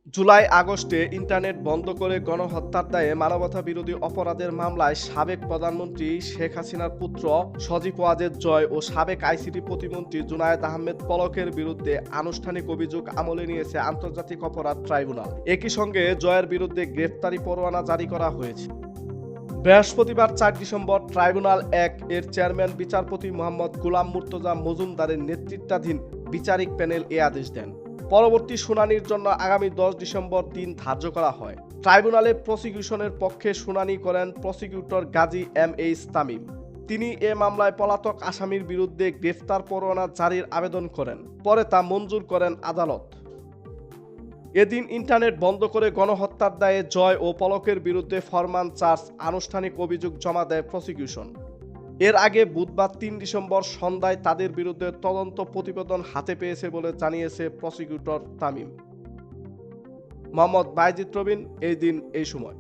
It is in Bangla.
জুলাই আগস্টে ইন্টারনেট বন্ধ করে গণহত্যার দায়ে মানবতা বিরোধী অপরাধের মামলায় সাবেক প্রধানমন্ত্রী শেখ হাসিনার পুত্র সজীব ওয়াজেদ জয় ও সাবেক আইসিটি প্রতিমন্ত্রী জুনায়েদ আহমেদ পলকের বিরুদ্ধে আনুষ্ঠানিক অভিযোগ আমলে নিয়েছে আন্তর্জাতিক অপরাধ ট্রাইব্যুনাল। একই সঙ্গে জয়ের বিরুদ্ধে গ্রেফতারি পরোয়ানা জারি করা হয়েছে। বৃহস্পতিবার ৪ ডিসেম্বর ট্রাইব্যুনাল ১ এর চেয়ারম্যান বিচারপতি মোহাম্মদ গোলাম মুর্তজা মজুমদারের নেতৃত্বাধীন বিচারিক প্যানেল এ আদেশ দেন। পরবর্তী শুনানির জন্য আগামী ১০ ডিসেম্বর দিন ধার্য করা হয়। ট্রাইব্যুনালে প্রসিকিউশনের পক্ষে শুনানি করেন প্রসিকিউটর গাজী এম.এইচ তামিম। তিনি এ মামলায় পলাতক আসামির বিরুদ্ধে গ্রেফতার পরোয়ানা জারির আবেদন করেন। পরে তা মঞ্জুর করেন আদালত। এদিন ইন্টারনেট বন্ধ করে গণহত্যার দায়ে জয় ও পলকের বিরুদ্ধে ফরমান চার্জ আনুষ্ঠানিক অভিযোগ জমা দেয় প্রসিকিউশন। এর আগে বুধবার ৩ ডিসেম্বর সন্ধ্যায় তাদের বিরুদ্ধে তদন্ত প্রতিবেদন হাতে পেয়েছে বলে জানিয়েছে প্রসিকিউটর তামিম। মোহাম্মদ বাইজিদ প্রবীণ, এই দিন এই সময়।